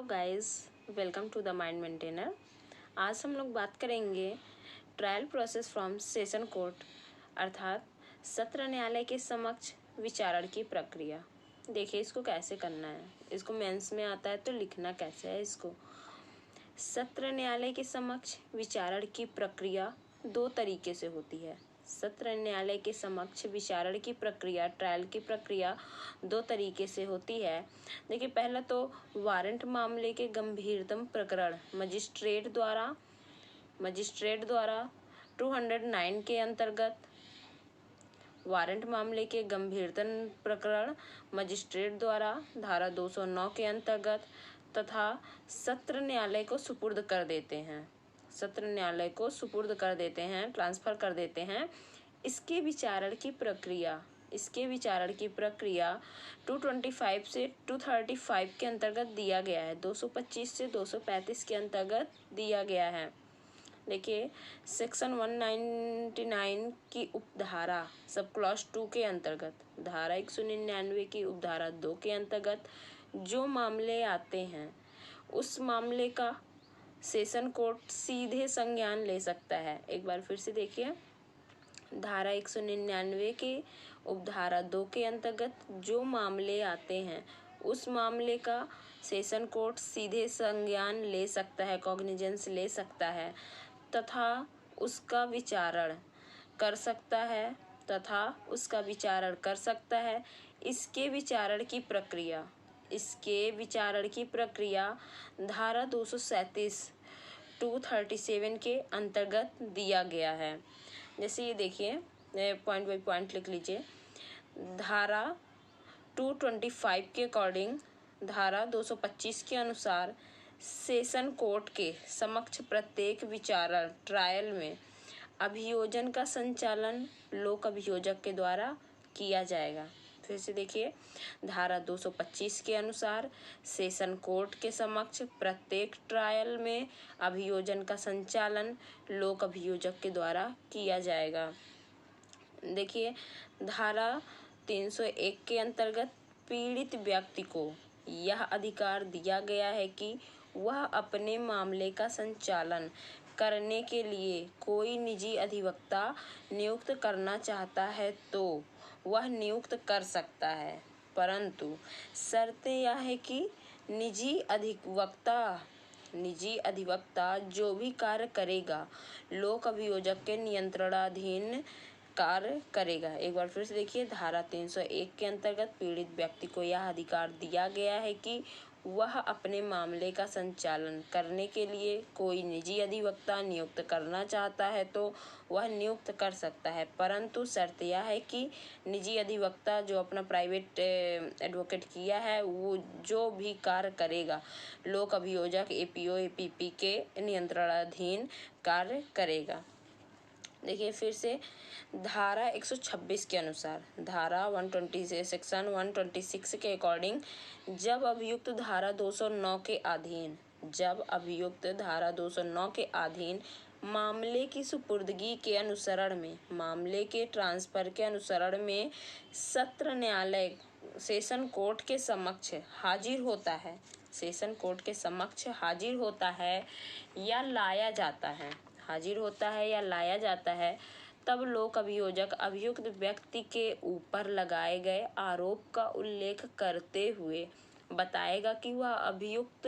Guys, welcome to the mind maintainer. आज हम लोग बात करेंगे trial process from session court अर्थात सत्र न्यायालय के समक्ष विचारण की प्रक्रिया। देखिए इसको कैसे करना है, इसको मेंस में आता है तो लिखना कैसे है इसको। सत्र न्यायालय के समक्ष विचारण की प्रक्रिया दो तरीके से होती है। सत्र न्यायालय के समक्ष विचारण की प्रक्रिया, ट्रायल की प्रक्रिया दो तरीके से होती है। देखिए पहला तो वारंट मामले के गंभीरतम प्रकरण मजिस्ट्रेट द्वारा 209 के अंतर्गत, वारंट मामले के गंभीरतम प्रकरण मजिस्ट्रेट द्वारा धारा 209 के अंतर्गत तथा सत्र न्यायालय को सुपुर्द कर देते हैं। सत्र न्यायालय को सुपुर्द कर देते हैं, ट्रांसफर कर देते हैं। इसके विचारण की प्रक्रिया 225 से 235 के अंतर्गत दिया गया है, 225 से 235 के अंतर्गत दिया गया है। देखिए सेक्शन 199 की उपधारा सब क्लॉज 2 के अंतर्गत, धारा 199 की उपधारा 2 के अंतर्गत जो मामले आते हैं उस मामले का सेशन कोर्ट सीधे संज्ञान ले सकता है। एक बार फिर से देखिए, धारा 199 के उपधारा 2 के अंतर्गत जो मामले आते हैं उस मामले का सेशन कोर्ट सीधे संज्ञान ले सकता है, कॉग्निजेंस ले सकता है तथा उसका विचारण कर सकता है। इसके विचारण की प्रक्रिया धारा 237 237 के अंतर्गत दिया गया है। जैसे ये देखिए, पॉइंट बाय पॉइंट लिख लीजिए। धारा 225 के अकॉर्डिंग, धारा 225 के अनुसार सेशन कोर्ट के समक्ष प्रत्येक विचारण ट्रायल में अभियोजन का संचालन लोक अभियोजक के द्वारा किया जाएगा। फिर से देखिए, धारा 225 के अनुसार सेशन कोर्ट के समक्ष प्रत्येक ट्रायल में अभियोजन का संचालन लोक अभियोजक के द्वारा किया जाएगा। देखिए धारा 301 के अंतर्गत पीड़ित व्यक्ति को यह अधिकार दिया गया है कि वह अपने मामले का संचालन करने के लिए कोई निजी अधिवक्ता नियुक्त करना चाहता है तो वह नियुक्त कर सकता है, परंतु शर्त यह है कि निजी अधिवक्ता जो भी कार्य करेगा लोक अभियोजक के नियंत्रणाधीन कार्य करेगा। एक बार फिर से देखिए, धारा 301 के अंतर्गत पीड़ित व्यक्ति को यह अधिकार दिया गया है कि वह अपने मामले का संचालन करने के लिए कोई निजी अधिवक्ता नियुक्त करना चाहता है तो वह नियुक्त कर सकता है, परंतु शर्त यह है कि निजी अधिवक्ता जो अपना प्राइवेट एडवोकेट किया है वो जो भी कार्य करेगा लोक अभियोजक एपीओ एपीपी के नियंत्रणाधीन कार्य करेगा। देखिए फिर से, धारा 126 के अनुसार, धारा 120 से सेक्शन 126 के अकॉर्डिंग जब अभियुक्त धारा 209 के अधीन मामले की सुपुर्दगी के अनुसरण में, मामले के ट्रांसफर के अनुसरण में सत्र न्यायालय सेशन कोर्ट के समक्ष हाजिर होता है या लाया जाता है, तब लोक अभियोजक अभियुक्त व्यक्ति के ऊपर लगाए गए आरोप का उल्लेख करते हुए बताएगा कि वह अभियुक्त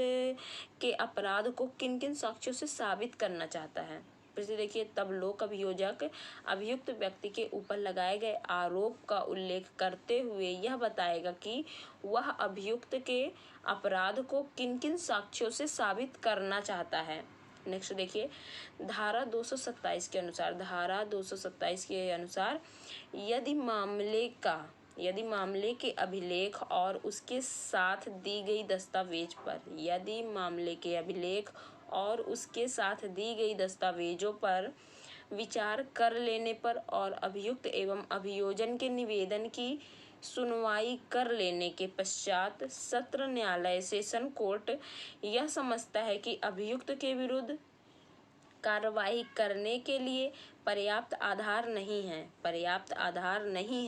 के अपराध को किन किन साक्ष्यों से साबित करना चाहता है। फिर से देखिए, तब लोक अभियोजक अभियुक्त व्यक्ति के ऊपर लगाए गए आरोप का उल्लेख करते हुए यह बताएगा कि वह अभियुक्त के अपराध को किन किन साक्ष्यों से साबित करना चाहता है। नेक्स्ट देखिए, धारा 227 के अनुसार यदि मामले के अभिलेख और उसके साथ दी गई दस्तावेजों पर विचार कर लेने पर और अभियुक्त एवं अभियोजन के निवेदन की सुनवाई कर लेने के पश्चात सत्र न्यायालय सेशन कोर्ट यह समझता है कि अभियुक्त के विरुद्ध कार्रवाई करने के लिए पर्याप्त आधार नहीं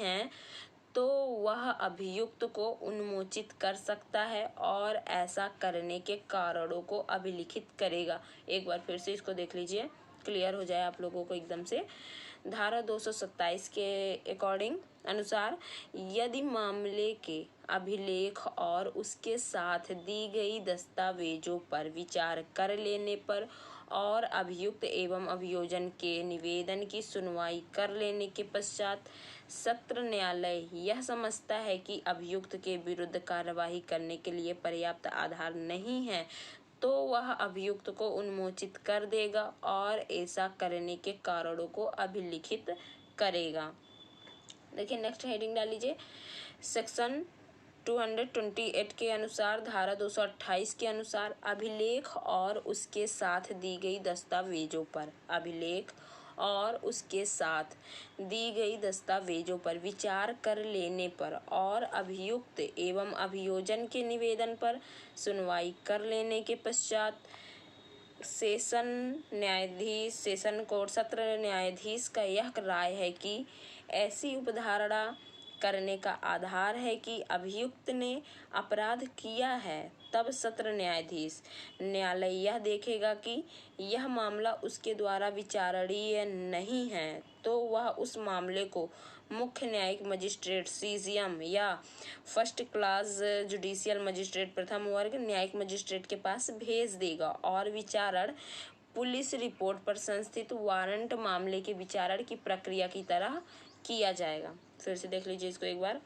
है, तो वह अभियुक्त को उन्मोचित कर सकता है और ऐसा करने के कारणों को अभिलिखित करेगा। एक बार फिर से इसको देख लीजिए, क्लियर हो जाए आप लोगों को एकदम से। धारा 227 के अकॉर्डिंग अनुसार यदि मामले के अभिलेख और उसके साथ दी गई दस्तावेजों पर विचार कर लेने पर और अभियुक्त एवं अभियोजन के निवेदन की सुनवाई कर लेने के पश्चात सत्र न्यायालय यह समझता है कि अभियुक्त के विरुद्ध कार्यवाही करने के लिए पर्याप्त आधार नहीं है, तो वह अभियुक्त को उन्मोचित कर देगा और ऐसा करने के कारणों को अभिलिखित करेगा। देखिए नेक्स्ट हेडिंग डाल लीजिए। सेक्शन 228 के अनुसार धारा 228 के अनुसार अभिलेख और उसके साथ दी गई दस्तावेजों पर विचार कर लेने पर और अभियुक्त एवं अभियोजन के निवेदन पर सुनवाई कर लेने के पश्चात सेशन कोर्ट सत्र न्यायाधीश का यह राय है कि ऐसी उपधारणा करने का आधार है कि अभियुक्त ने अपराध किया है, तब सत्र न्यायालय यह देखेगा कि यह मामला उसके द्वारा विचारणीय नहीं है, तो वह उस मामले को मुख्य न्यायिक मजिस्ट्रेट CJM या फर्स्ट क्लास जुडिशियल मजिस्ट्रेट प्रथम वर्ग न्यायिक मजिस्ट्रेट के पास भेज देगा और विचारण पुलिस रिपोर्ट पर संस्थित वारंट मामले के विचारण की प्रक्रिया की तरह किया जाएगा। फिर से देख लीजिए इसको एक बार।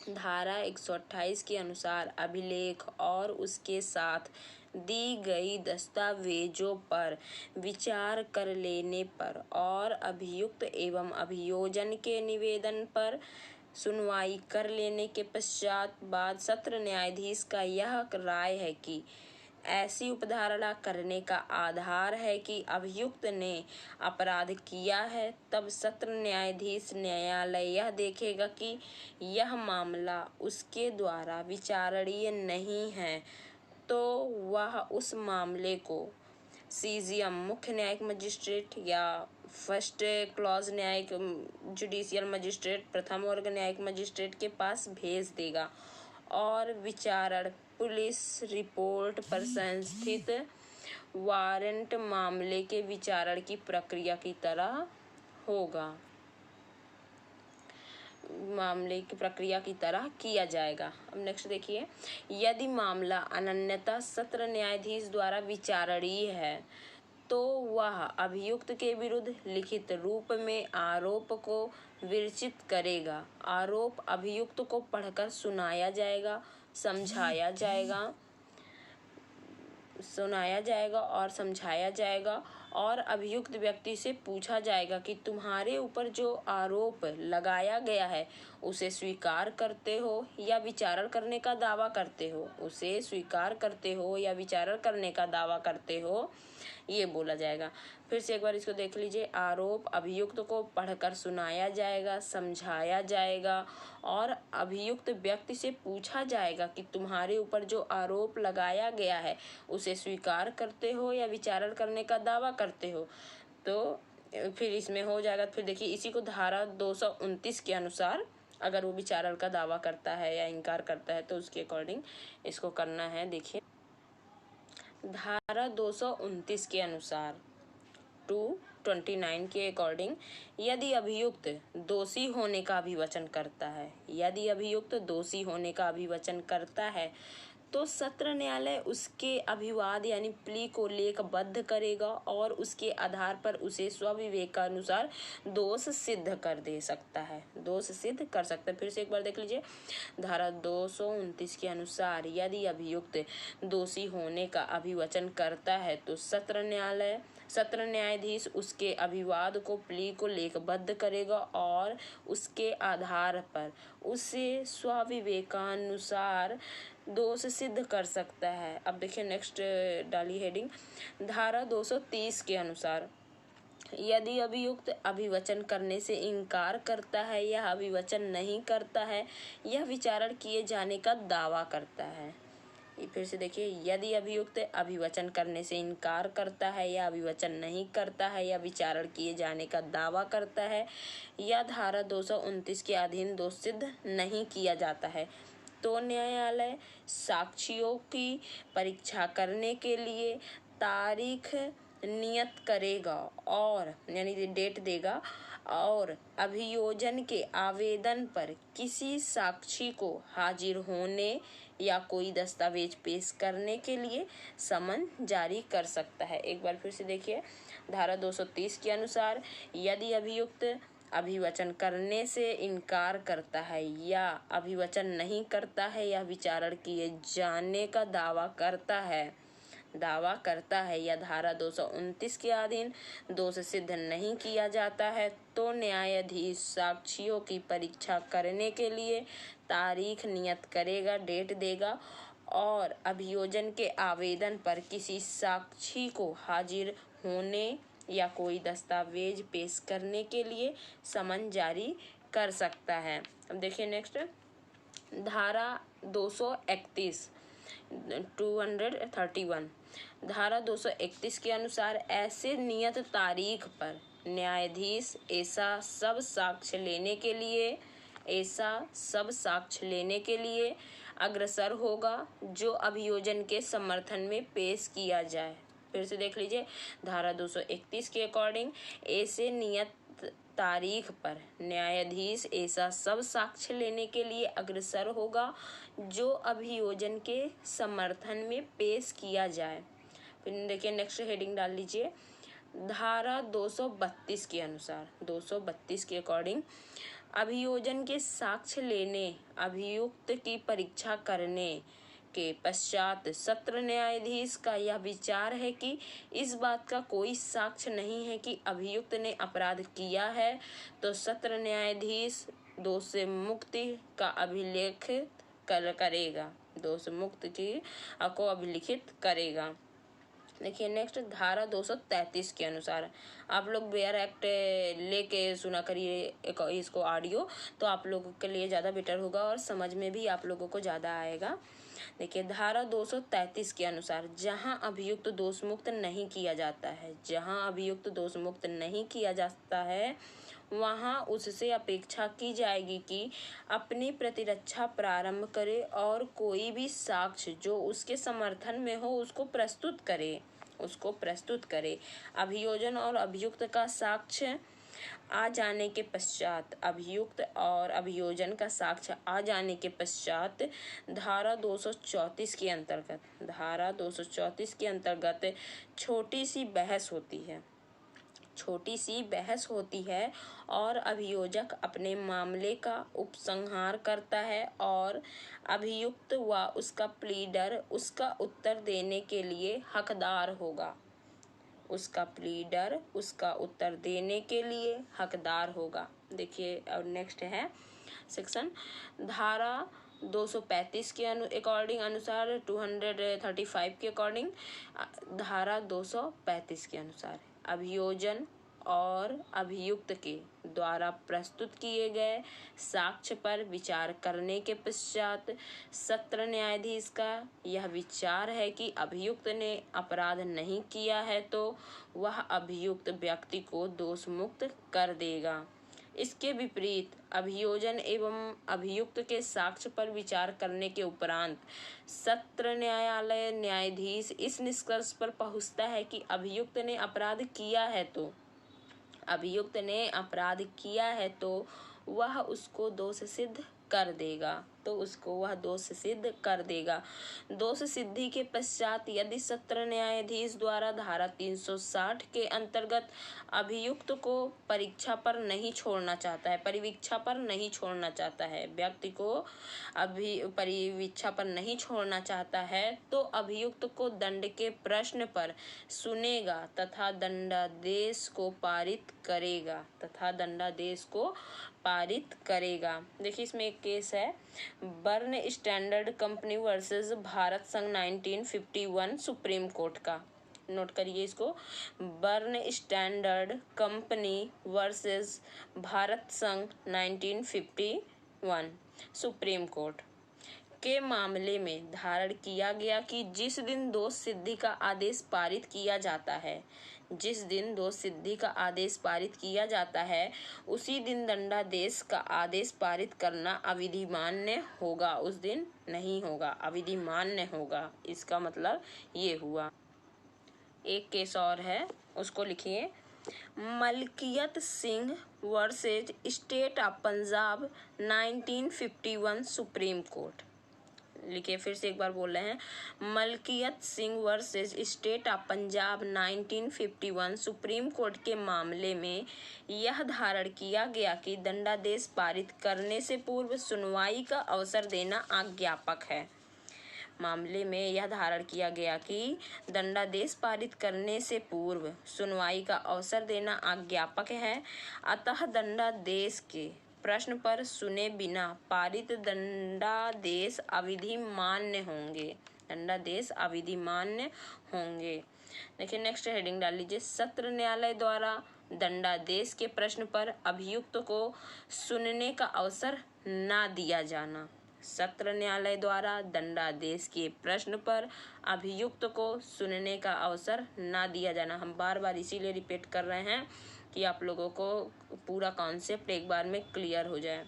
धारा 128 के अनुसार अभिलेख और उसके साथ दी गई दस्तावेजों पर विचार कर लेने पर और अभियुक्त एवं अभियोजन के निवेदन पर सुनवाई कर लेने के पश्चात बाद सत्र न्यायाधीश का यह राय है कि ऐसी उपधारणा करने का आधार है कि अभियुक्त ने अपराध किया है, तब सत्र न्यायालय यह देखेगा कि यह मामला उसके द्वारा विचारणीय नहीं है, तो वह उस मामले को CJM मुख्य न्यायिक मजिस्ट्रेट या फर्स्ट क्लॉज न्यायिक जुडिशियल मजिस्ट्रेट प्रथम वर्ग न्यायिक मजिस्ट्रेट के पास भेज देगा और विचारण पुलिस रिपोर्ट पर संस्थित वारंट मामले के विचारण की प्रक्रिया की तरह किया जाएगा। अब नेक्स्ट देखिए, यदि मामला अनन्यता सत्र न्यायाधीश द्वारा विचारणीय है, तो वह अभियुक्त के विरुद्ध लिखित रूप में आरोप को विरचित करेगा। आरोप अभियुक्त को पढ़कर सुनाया जाएगा, समझाया जाएगा और अभियुक्त व्यक्ति से पूछा जाएगा कि तुम्हारे ऊपर जो आरोप लगाया गया है उसे स्वीकार करते हो या विचारण करने का दावा करते हो, ये बोला जाएगा। फिर से एक बार इसको देख लीजिए। आरोप अभियुक्त को पढ़कर सुनाया जाएगा, समझाया जाएगा और अभियुक्त व्यक्ति से पूछा जाएगा कि तुम्हारे ऊपर जो आरोप लगाया गया है उसे स्वीकार करते हो या विचारण करने का दावा करते हो, तो फिर इसमें हो जाएगा। फिर देखिए इसी को धारा 229 के अनुसार अगर वो विचारण का दावा करता है या इनकार करता है तो उसके अकॉर्डिंग इसको करना है। देखिए धारा 229 के अनुसार 229 के अकॉर्डिंग यदि अभियुक्त दोषी होने का अभिवचन करता है तो सत्र न्यायालय उसके अभिवाद यानी प्ली को लेखबद्ध करेगा और उसके आधार पर उसे स्वविवेकानुसार दोष सिद्ध कर सकता है। फिर से एक बार देख लीजिए। धारा 229 के अनुसार यदि अभियुक्त दोषी होने का अभिवचन करता है तो सत्र न्यायाधीश उसके अभिवाद को प्ली को लेखबद्ध करेगा और उसके आधार पर उसे स्वविवेकानुसार दोष सिद्ध कर सकता है। अब देखिए नेक्स्ट डाली हेडिंग। धारा 230 के अनुसार यदि अभियुक्त अभिवचन करने से इनकार करता है या अभिवचन नहीं करता है, यह विचारण किए जाने का दावा करता है फिर से देखिए, यदि अभियुक्त अभिवचन करने से इनकार करता है या अभिवचन नहीं करता है या विचारण किए जाने का दावा करता है या धारा 229 के अधीन दोष सिद्ध नहीं किया जाता है तो न्यायालय साक्षियों की परीक्षा करने के लिए तारीख नियत करेगा और यानी डेट देगा और अभियोजन के आवेदन पर किसी साक्षी को हाजिर होने या कोई दस्तावेज पेश करने के लिए समन जारी कर सकता है। एक बार फिर से देखिए, धारा 230 के अनुसार यदि अभियुक्त अभिवचन करने से इनकार करता है या अभिवचन नहीं करता है या विचारण किए जाने का दावा करता है या धारा 229 के अधीन दोष सिद्ध नहीं किया जाता है तो न्यायाधीश साक्षियों की परीक्षा करने के लिए तारीख नियत करेगा, डेट देगा और अभियोजन के आवेदन पर किसी साक्षी को हाजिर होने या कोई दस्तावेज पेश करने के लिए समन जारी कर सकता है। अब देखिए नेक्स्ट, धारा 231 231 धारा 231 के अनुसार ऐसे नियत तारीख पर न्यायाधीश ऐसा सब साक्ष्य लेने के लिए अग्रसर होगा जो अभियोजन के समर्थन में पेश किया जाए। फिर से देख लीजिए, धारा 231 के अकॉर्डिंग ऐसे नियत तारीख पर न्यायाधीश ऐसा सब साक्ष्य लेने के लिए अग्रसर होगा जो अभियोजन के समर्थन में पेश किया जाए। फिर देखिए नेक्स्ट हेडिंग डाल लीजिए, धारा 232 के अनुसार 232 के अकॉर्डिंग अभियोजन के साक्ष्य लेने अभियुक्त की परीक्षा करने के पश्चात सत्र न्यायाधीश का यह विचार है कि इस बात का कोई साक्ष्य नहीं है कि अभियुक्त ने अपराध किया है तो सत्र न्यायाधीश दोष से मुक्ति का अभिलेखित करेगा, दोष मुक्ति को अभिलिखित करेगा। देखिए नेक्स्ट, धारा 233 के अनुसार आप लोग बेयर एक्ट लेके सुना करिए इसको ऑडियो, तो आप लोगों के लिए ज़्यादा बेटर होगा और समझ में भी आप लोगों को ज़्यादा आएगा। देखिए, धारा 233 के अनुसार जहां अभियुक्त दोष मुक्त नहीं किया जाता है वहां उससे अपेक्षा की जाएगी कि अपनी प्रतिरक्षा प्रारंभ करे और कोई भी साक्ष्य जो उसके समर्थन में हो उसको प्रस्तुत करे। अभियोजन और अभियुक्त का साक्ष्य आ जाने के पश्चात धारा 234 के अंतर्गत छोटी सी बहस होती है और अभियोजक अपने मामले का उपसंहार करता है और अभियुक्त व उसका प्लीडर उसका उत्तर देने के लिए हकदार होगा। देखिए और नेक्स्ट है सेक्शन, धारा 235 के अकॉर्डिंग अनुसार 235 के अकॉर्डिंग धारा 235 के अनुसार अभियोजन और अभियुक्त के द्वारा प्रस्तुत किए गए साक्ष्य पर विचार करने के पश्चात सत्र न्यायाधीश का यह विचार है कि अभियुक्त ने अपराध नहीं किया है तो वह अभियुक्त व्यक्ति को दोष मुक्त कर देगा। इसके विपरीत अभियोजन एवं अभियुक्त के साक्ष्य पर विचार करने के उपरांत सत्र न्यायाधीश इस निष्कर्ष पर पहुंचता है कि अभियुक्त ने अपराध किया है तो वह उसको दोष सिद्ध कर देगा। दोष सिद्धि के पश्चात यदि सत्र न्यायाधीश द्वारा धारा 360 के अंतर्गत अभियुक्त को परिवीक्षा पर नहीं छोड़ना चाहता है तो अभियुक्त को दंड के प्रश्न पर सुनेगा तथा दंडादेश को पारित करेगा। देखिए इसमें एक केस है, burn standard company versus Bharat संघ 1951 सुप्रीम कोर्ट का। नोट करिए इसको, burn standard company versus Bharat संघ 1951 सुप्रीम कोर्ट। के मामले में धारण किया गया कि जिस दिन दोष सिद्धि का आदेश पारित किया जाता है, जिस दिन दोष सिद्धि का आदेश पारित किया जाता है उसी दिन दंडादेश का आदेश पारित करना अविधिमान्य होगा, उस दिन नहीं होगा, अविधिमान्य होगा। इसका मतलब ये हुआ। एक केस और है, उसको लिखिए। Malkiyat Singh versus state of Punjab 1951 supreme court. लिखिए, फिर से एक बार बोल रहे हैं। Malkiyat Singh versus state of Punjab 1951 supreme court के मामले में यह धारण किया गया कि दंडादेश पारित करने से पूर्व सुनवाई का अवसर देना आज्ञापक है। मामले में यह धारण किया गया कि दंडादेश पारित करने से पूर्व सुनवाई का अवसर देना आज्ञापक है। अतः दंडादेश के प्रश्न पर सुने बिना पारित दंडादेश अविधिमान्य होंगे, दंडादेश अविधिमान्य होंगे। देखिए, नेक्स्ट हेडिंग डाल लीजिए। सत्र न्यायालय द्वारा दंडादेश के प्रश्न पर अभियुक्त को सुनने का अवसर ना दिया जाना। सत्र न्यायालय द्वारा दंडादेश के प्रश्न पर अभियुक्त को सुनने का अवसर ना दिया जाना। हम बार बार इसीलिए रिपीट कर रहे हैं कि आप लोगों को पूरा कॉन्सेप्ट एक बार में क्लियर हो जाए।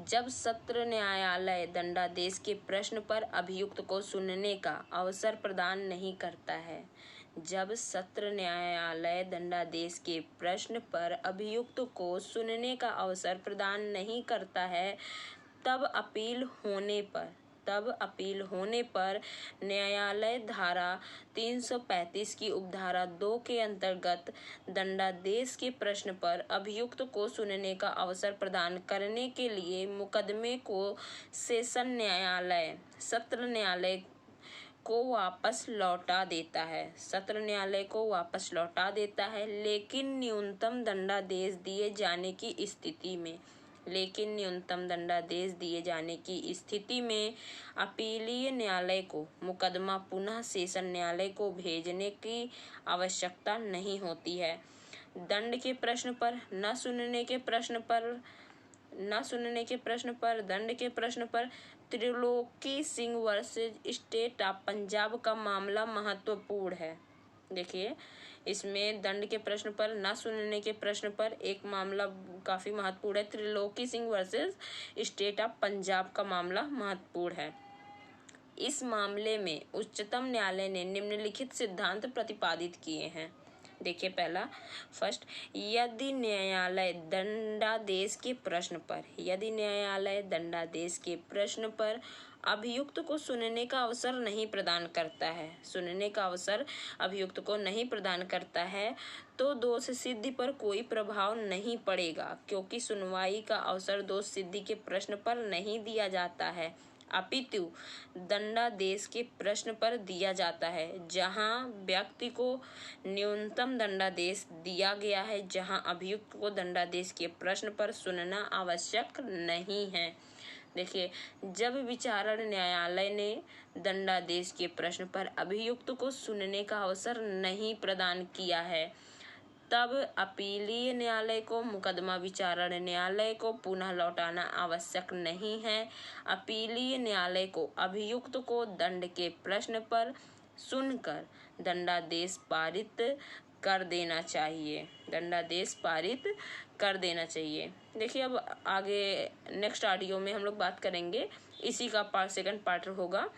जब सत्र न्यायालय दंडादेश के प्रश्न पर अभियुक्त को सुनने का अवसर प्रदान नहीं करता है, जब सत्र न्यायालय दंडादेश के प्रश्न पर अभियुक्त को सुनने का अवसर प्रदान नहीं करता है, तब अपील होने पर न्यायालय धारा 335 की उपधारा 2 के अंतर्गत दंडादेश के प्रश्न पर अभियुक्त को सुनने का अवसर प्रदान करने के लिए मुकदमे को सेशन न्यायालय सत्र न्यायालय को वापस लौटा देता है। सत्र न्यायालय को वापस लौटा देता है, लेकिन न्यूनतम दंडादेश दिए जाने की स्थिति में, अपीलीय न्यायालय को मुकदमा पुनः सेशन न्यायालय को भेजने की आवश्यकता नहीं होती है। दंड के प्रश्न पर न सुनने के प्रश्न पर Triloki Singh versus state of Punjab का मामला महत्वपूर्ण है। देखिए, इसमें दंड के प्रश्न पर न सुनने के प्रश्न पर एक मामला काफी महत्वपूर्ण है। Triloki Singh versus state of Punjab का मामला महत्वपूर्ण है। इस मामले में उच्चतम न्यायालय ने निम्नलिखित सिद्धांत प्रतिपादित किए हैं। देखिए, पहला फर्स्ट, यदि न्यायालय दंडादेश के प्रश्न पर अभियुक्त को सुनने का अवसर नहीं प्रदान करता है, तो दोष सिद्धि पर कोई प्रभाव नहीं पड़ेगा, क्योंकि सुनवाई का अवसर दोष सिद्धि के प्रश्न पर नहीं दिया जाता है, अपितु दंडादेश के प्रश्न पर दिया जाता है, जहां व्यक्ति को न्यूनतम दंडादेश दिया गया है, जहां अभियुक्त को दंडादेश के प्रश्न पर सुनना आवश्यक नहीं है। देखिए, जब विचारण न्यायालय ने दंडादेश के प्रश्न पर अभियुक्त को सुनने का अवसर नहीं प्रदान किया है, तब अपीलीय न्यायालय को मुकदमा विचारण न्यायालय को पुनः लौटाना आवश्यक नहीं है। अपीलीय न्यायालय को अभियुक्त को दंड के प्रश्न पर सुनकर दंडादेश पारित कर देना चाहिए। देखिए, अब आगे नेक्स्ट ऑडियो में हम लोग बात करेंगे, इसी का सेकंड पार्ट होगा।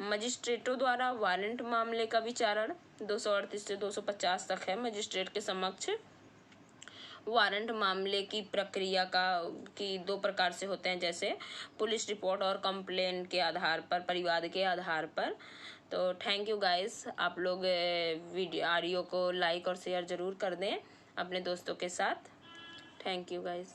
मजिस्ट्रेटों द्वारा वारंट मामले का विचारण 238 से 250 तक है। मजिस्ट्रेट के समक्ष वारंट मामले की प्रक्रिया की 2 प्रकार से होते हैं, जैसे पुलिस रिपोर्ट और कंप्लेंट के आधार पर, परिवाद के आधार पर। तो थैंक यू गाइस, आप लोग ऑडियो को लाइक और शेयर जरूर कर दें अपने दोस्तों के साथ। Thank you guys.